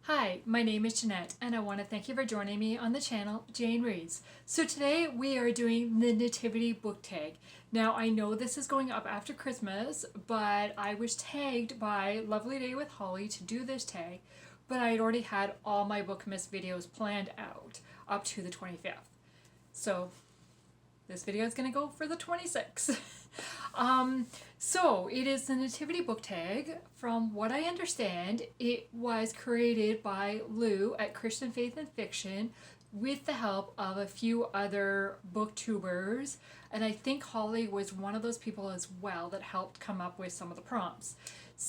Hi, my name is Jeanette, and I want to thank you for joining me on the channel Jane Reads. So today we are doing the Nativity Book Tag. Now I know this is going up after Christmas, but I was tagged by Lovely Day with Holly to do this tag, but I had already had all my Bookmas videos planned out up to the 25th. So this video is going to go for the 26th. So it is the Nativity Book Tag. From what I understand, it was created by Lou at Christian Faith and Fiction with the help of a few other booktubers, and I think Holly was one of those people as well that helped come up with some of the prompts.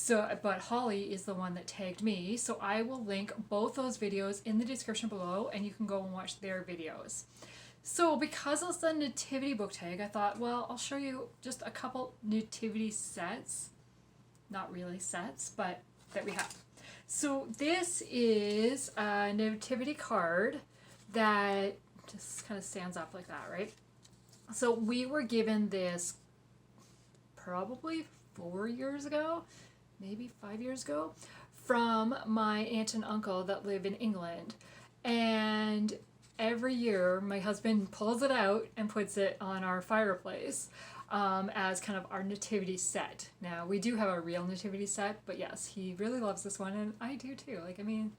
But Holly is the one that tagged me, so I will link both those videos in the description below and you can go and watch their videos. So because it's the Nativity Book Tag, I thought, well, I'll show you just a couple Nativity sets. Not really sets, but that we have. So this is a Nativity card that just kind of stands up like that, right? So we were given this probably 4 years ago, maybe 5 years ago, from my aunt and uncle that live in England. And every year my husband pulls it out and puts it on our fireplace as kind of our nativity set. Now we do have a real nativity set, but yes, he really loves this one and I do too. Like, I mean,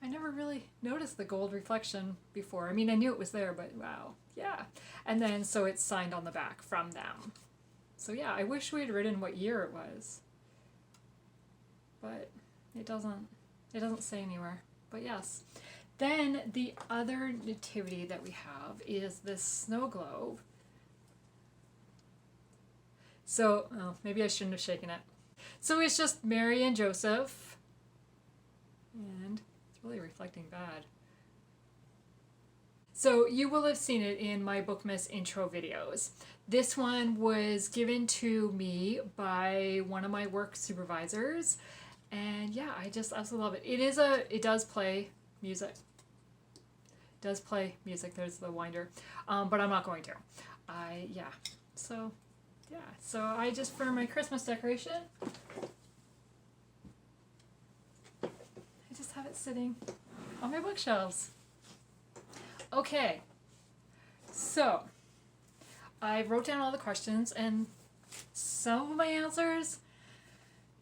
I never really noticed the gold reflection before. I mean, I knew it was there, but wow, yeah. And then so it's signed on the back from them. So yeah, I wish we had written what year it was, but it doesn't say anywhere. But yes. Then the other nativity that we have is this snow globe. So, oh, maybe I shouldn't have shaken it. So it's just Mary and Joseph, and it's really reflecting bad. So you will have seen it in my Bookmas intro videos. This one was given to me by one of my work supervisors, and yeah, I just absolutely love it. It does play music. Does play music. There's the winder, but I'm not going to. So I just, for my Christmas decoration, I just have it sitting on my bookshelves. Okay, so I wrote down all the questions, and some of my answers,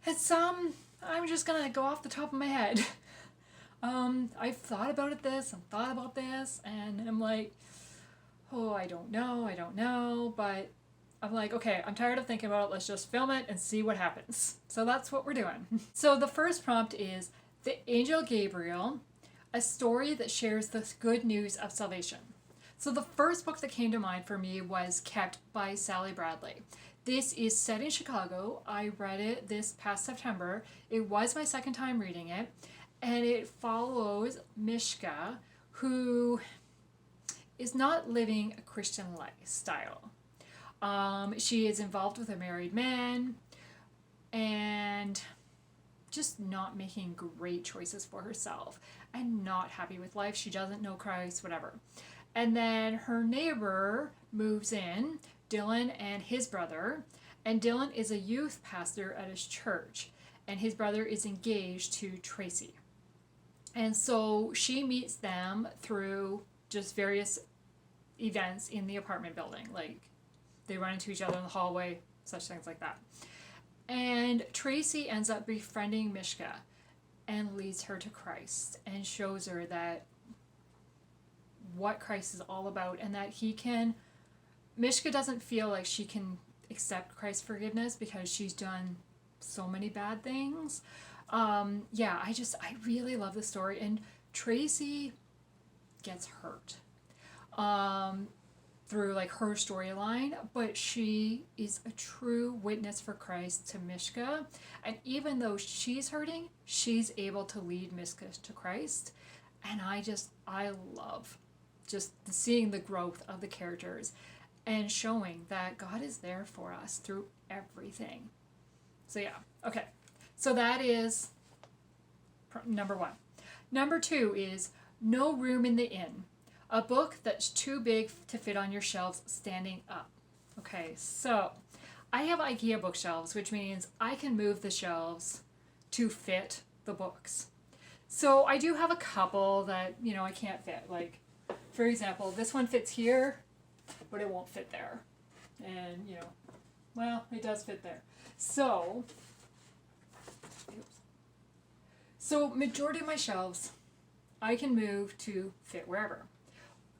and some I'm just gonna go off the top of my head. I've thought about this and thought about this, and I'm like, oh, I don't know, but I'm like, okay, I'm tired of thinking about it, let's just film it and see what happens. So that's what we're doing. So the first prompt is the Angel Gabriel, a story that shares the good news of salvation. So the first book that came to mind for me was Kept by Sally Bradley. This is set in Chicago. I read it this past September. It was my second time reading it. And it follows Mishka, who is not living a Christian lifestyle. She is involved with a married man and just not making great choices for herself and not happy with life. She doesn't know Christ, whatever. And then her neighbor moves in, Dylan and his brother, and Dylan is a youth pastor at his church, and his brother is engaged to Tracy. And so she meets them through just various events in the apartment building. Like, they run into each other in the hallway, such things like that. And Tracy ends up befriending Mishka and leads her to Christ and shows her that what Christ is all about, and that Mishka doesn't feel like she can accept Christ's forgiveness because she's done so many bad things. I really love the story, and Tracy gets hurt through like her storyline, but she is a true witness for Christ to Mishka, and even though she's hurting, she's able to lead Mishka to Christ, and I love just seeing the growth of the characters and showing that God is there for us through everything. So yeah, okay. So that is number one. Number two is No Room in the Inn, a book that's too big to fit on your shelves standing up. Okay, so I have IKEA bookshelves, which means I can move the shelves to fit the books. So I do have a couple that, you know, I can't fit. Like, for example, this one fits here, but it won't fit there. And, you know, well, it does fit there. So, majority of my shelves I can move to fit wherever.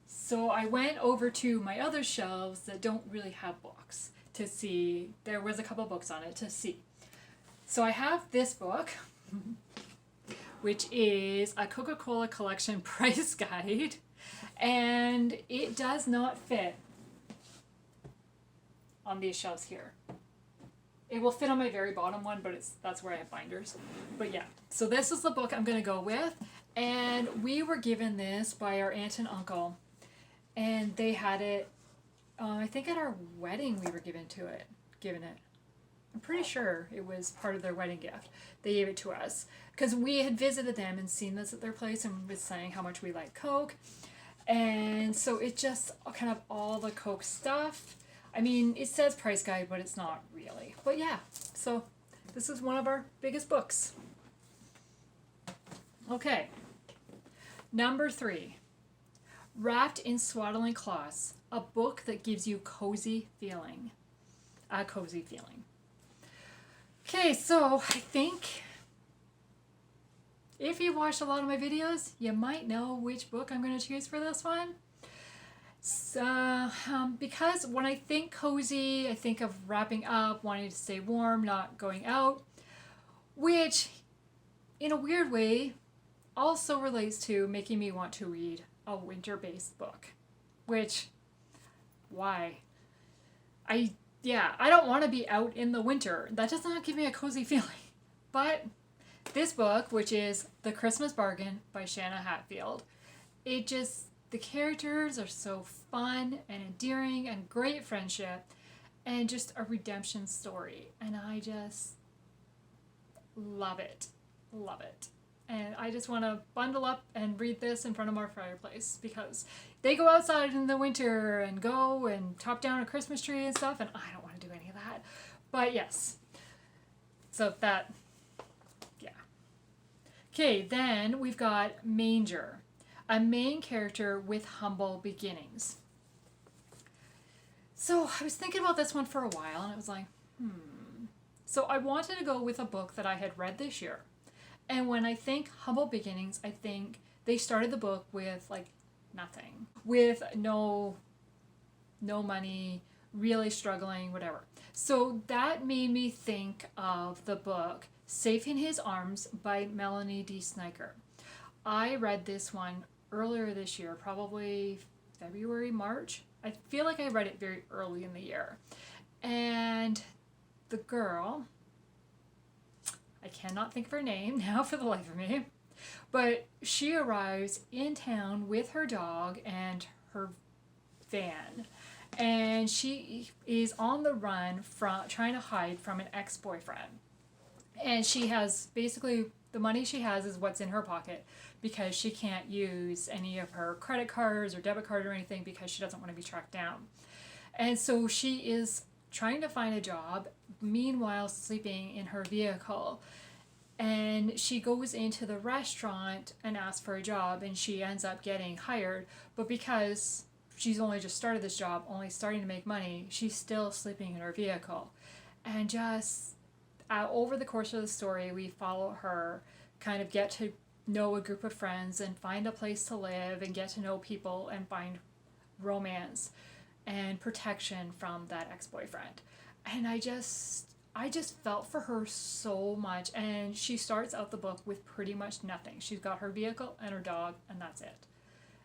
So I went over to my other shelves that don't really have books to see. There was a couple books on it to see. So I have this book, which is a Coca-Cola collection price guide, and it does not fit on these shelves here. It will fit on my very bottom one, but that's where I have binders. But yeah, so this is the book I'm going to go with, and we were given this by our aunt and uncle, and they had it, I think at our wedding we were given it. I'm pretty sure it was part of their wedding gift. They gave it to us because we had visited them and seen this at their place and was saying how much we like Coke. And so it just kind of all the Coke stuff. I mean, it says price guide, but it's not really. But yeah, so this is one of our biggest books. Okay. Number 3. Wrapped in Swaddling Cloths, a book that gives you cozy feeling. A cozy feeling. Okay, so I think if you watched a lot of my videos, you might know which book I'm going to choose for this one. So, because when I think cozy, I think of wrapping up, wanting to stay warm, not going out, which in a weird way also relates to making me want to read a winter-based book, which, why? I don't want to be out in the winter. That does not give me a cozy feeling. But this book, which is The Christmas Bargain by Shanna Hatfield, the characters are so fun and endearing and great friendship and just a redemption story. And I just love it. Love it. And I just want to bundle up and read this in front of our fireplace because they go outside in the winter and go and top down a Christmas tree and stuff, and I don't want to do any of that. But yes. So that, yeah. Okay, then we've got Manger, a main character with humble beginnings. So I was thinking about this one for a while, and I was like, So I wanted to go with a book that I had read this year. And when I think humble beginnings, I think they started the book with like nothing, with no money, really struggling, whatever. So that made me think of the book Safe in His Arms by Melanie D. Sniker. I read this one earlier this year, probably February, March. I feel like I read it very early in the year. And the girl, I cannot think of her name now for the life of me, but she arrives in town with her dog and her van, and she is on the run from trying to hide from an ex-boyfriend. And she has basically the money she has is what's in her pocket because she can't use any of her credit cards or debit card or anything because she doesn't want to be tracked down. And so she is trying to find a job, meanwhile sleeping in her vehicle. And she goes into the restaurant and asks for a job, and she ends up getting hired. But because she's only just started this job, only starting to make money, she's still sleeping in her vehicle. And just over the course of the story, we follow her, kind of get to know a group of friends and find a place to live and get to know people and find romance and protection from that ex-boyfriend. And I just felt for her so much. And she starts out the book with pretty much nothing. She's got her vehicle and her dog, and that's it.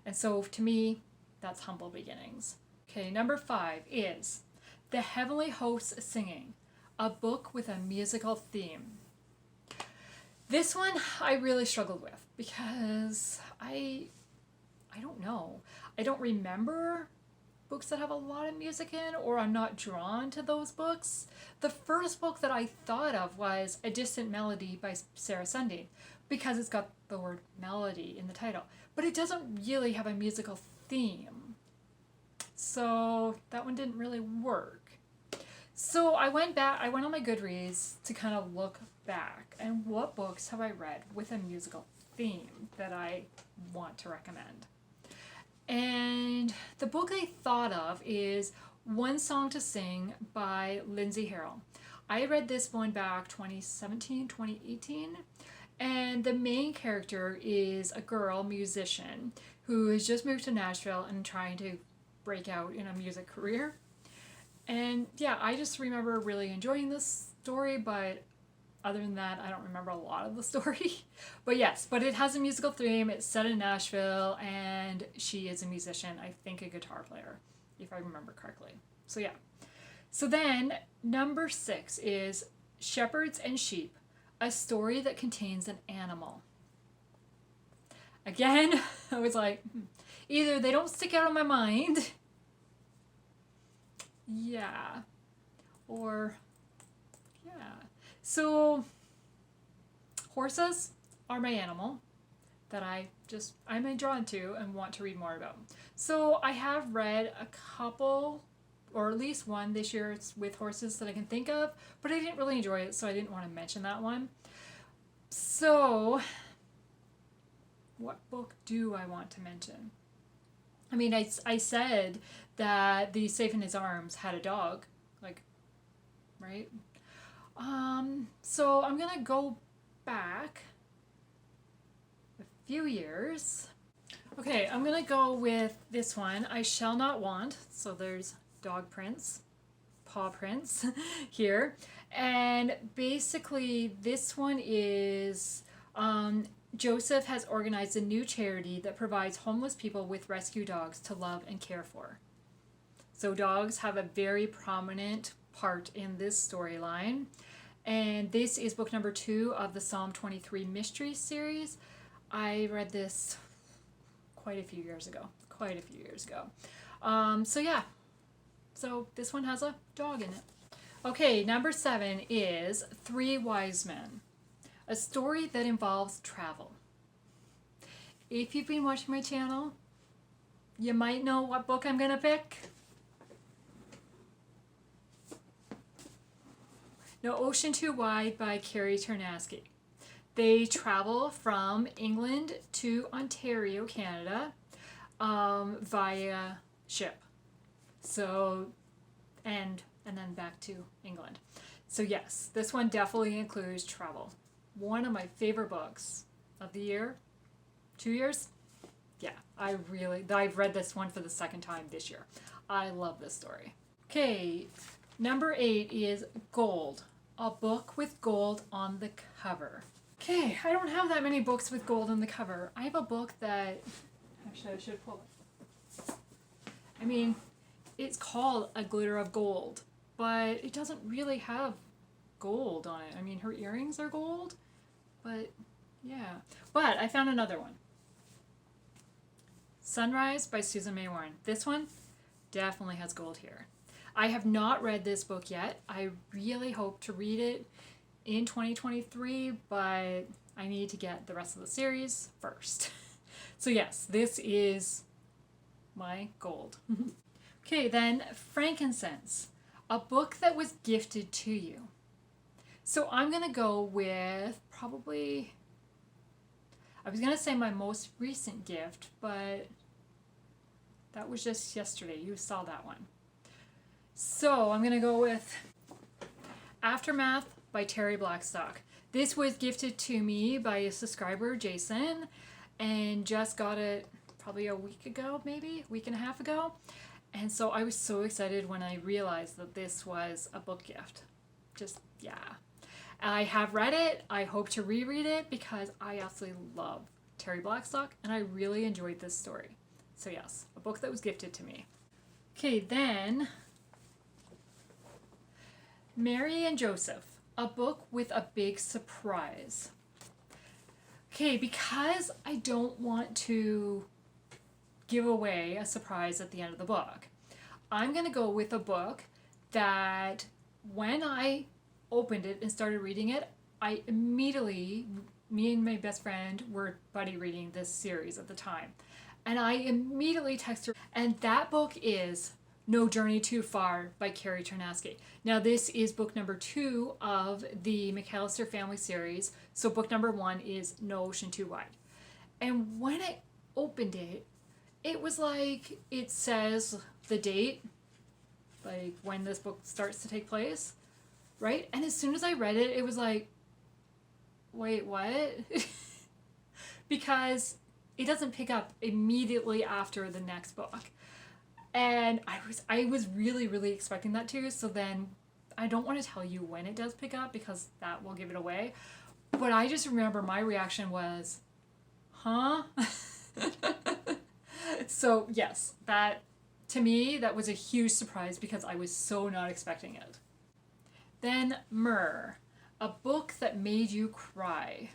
And so to me, that's humble beginnings. Okay, number 5 is The Heavenly Hosts Singing, a book with a musical theme. This one I really struggled with because I don't know. I don't remember books that have a lot of music in, or I'm not drawn to those books. The first book that I thought of was A Distant Melody by Sarah Sundin because it's got the word melody in the title, but it doesn't really have a musical theme. So that one didn't really work. So I went on my Goodreads to kind of look back and what books have I read with a musical theme that I want to recommend. And the book I thought of is One Song to Sing by Lindsay Harrell. I read this one back 2017, 2018, and the main character is a girl musician who has just moved to Nashville and trying to break out in a music career. And yeah, I just remember really enjoying this story, but other than that, I don't remember a lot of the story. But yes, but it has a musical theme. It's set in Nashville, and she is a musician, I think a guitar player, if I remember correctly. So yeah. So then, number 6 is Shepherds and Sheep, a story that contains an animal. Again, I was like, either they don't stick out of my mind, yeah, or yeah. So, horses are my animal that I'm drawn to and want to read more about. So I have read a couple, or at least one this year with horses that I can think of, but I didn't really enjoy it, so I didn't want to mention that one. So, what book do I want to mention? I mean, I said that the Safe in His Arms had a dog, like, right? So I'm gonna go back a few years. Okay, I'm gonna go with this one, I Shall Not Want. So there's dog prints, paw prints here. And basically this one is, Joseph has organized a new charity that provides homeless people with rescue dogs to love and care for. So dogs have a very prominent part in this storyline. And this is book number 2 of the Psalm 23 Mystery series. I read this quite a few years ago. So yeah. So this one has a dog in it. Okay, number 7 is 3 Wise Men, a story that involves travel. If you've been watching my channel, you might know what book I'm gonna pick. No Ocean Too Wide by Carrie Ternaski. They travel from England to Ontario, Canada, via ship. So, and then back to England. So yes, this one definitely includes travel. One of my favorite books of the year. 2 years? Yeah, I've read this one for the second time this year. I love this story. Okay, number 8 is Gold, a book with gold on the cover. Okay, I don't have that many books with gold on the cover. I have a book that, actually I should pull it. I mean, it's called A Glitter of Gold, but it doesn't really have gold on it. I mean, her earrings are gold, but yeah. But I found another one. Sunrise by Susan May Warren. This one definitely has gold here. I have not read this book yet. I really hope to read it in 2023, but I need to get the rest of the series first. So yes, this is my gold. Okay, then Frankincense, a book that was gifted to you. So I'm going to go with probably, I was going to say my most recent gift, but that was just yesterday. You saw that one. So I'm going to go with Aftermath by Terry Blackstock. This was gifted to me by a subscriber, Jason, and just got it probably a week ago, maybe a week and a half ago. And so I was so excited when I realized that this was a book gift. Just, yeah. I have read it. I hope to reread it because I absolutely love Terry Blackstock and I really enjoyed this story. So yes, a book that was gifted to me. Okay, then Mary and Joseph, a book with a big surprise. Okay, because I don't want to give away a surprise at the end of the book, I'm going to go with a book that when I opened it and started reading it, I immediately, me and my best friend were buddy reading this series at the time, and I immediately texted her, and that book is No Journey Too Far by Carrie Tarnowski. Now this is book number 2 of the McAllister family series. So book number 1 is No Ocean Too Wide. And when I opened it, it was like, it says the date, like when this book starts to take place, right? And as soon as I read it, it was like, wait, what? Because it doesn't pick up immediately after the next book. And I was really, really expecting that too. So then I don't want to tell you when it does pick up because that will give it away. But I just remember my reaction was, huh? So yes, that, to me, that was a huge surprise because I was so not expecting it. Then Myrrh, a book that made you cry.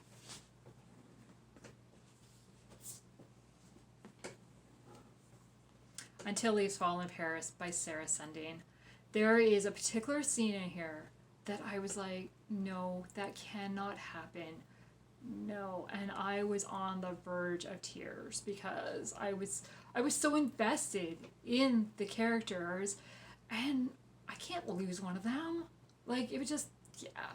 Until Leaves Fall in Paris by Sarah Sundin. There is a particular scene in here that I was like, no, that cannot happen. No. And I was on the verge of tears because I was so invested in the characters and I can't lose one of them. Like, it was just, yeah.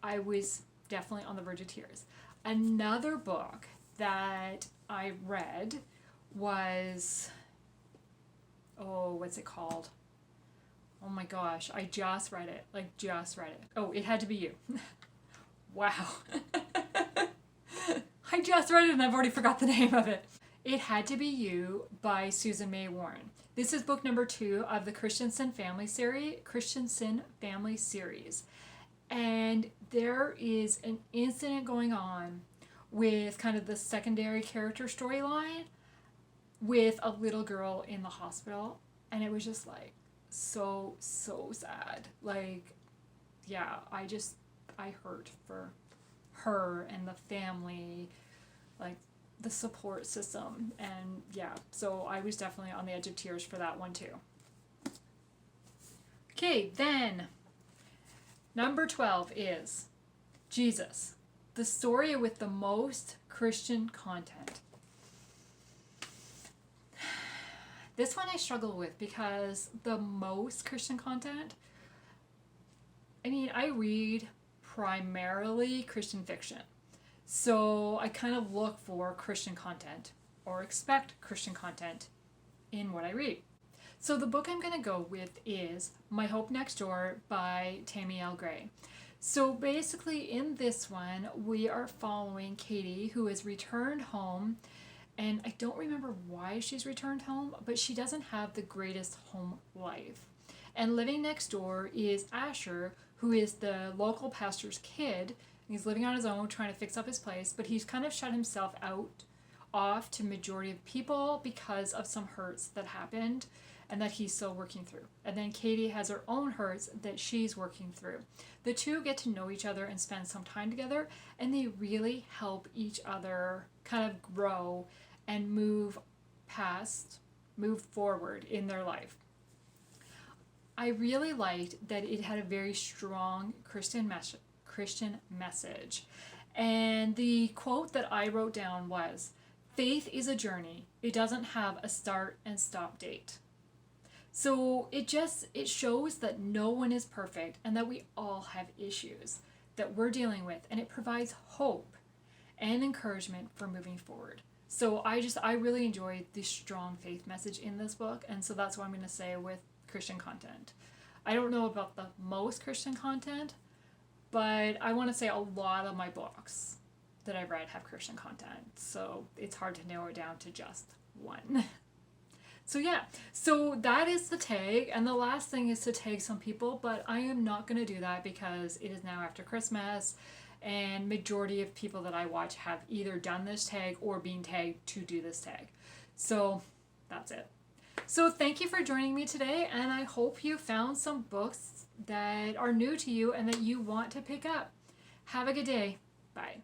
I was definitely on the verge of tears. Another book that I read was, oh, what's it called? Oh my gosh, I just read it. Oh, It Had to Be You. Wow. I just read it and I've already forgot the name of it. It Had to Be You by Susan May Warren. This is book number 2 of the Christensen family series. And there is an incident going on with kind of the secondary character storyline with a little girl in the hospital. And it was just like so sad. Like, yeah, I hurt for her and the family, like the support system. And yeah, so I was definitely on the edge of tears for that one too. Okay, then number 12 is Jesus, the story with the most Christian content. This one I struggle with because the most Christian content, I mean, I read primarily Christian fiction. So I kind of look for Christian content or expect Christian content in what I read. So the book I'm going to go with is My Hope Next Door by Tammy L. Gray. So basically in this one, we are following Katie, who has returned home. And I don't remember why she's returned home, but she doesn't have the greatest home life. And living next door is Asher, who is the local pastor's kid. He's living on his own, trying to fix up his place, but he's kind of shut himself off to majority of people because of some hurts that happened and that he's still working through. And then Katie has her own hurts that she's working through. The two get to know each other and spend some time together, and they really help each other kind of grow and move forward in their life. I really liked that it had a very strong Christian message. And the quote that I wrote down was, "Faith is a journey. It doesn't have a start and stop date." So it shows that no one is perfect and that we all have issues that we're dealing with, and it provides hope and encouragement for moving forward. So I really enjoyed the strong faith message in this book, and so that's what I'm going to say with Christian content. I don't know about the most Christian content, but I want to say a lot of my books that I've read have Christian content, so it's hard to narrow it down to just one. So yeah, so that is the tag, and the last thing is to tag some people, but I am not going to do that because it is now after Christmas, and majority of people that I watch have either done this tag or been tagged to do this tag. So that's it. So thank you for joining me today, and I hope you found some books that are new to you and that you want to pick up. Have a good day. Bye.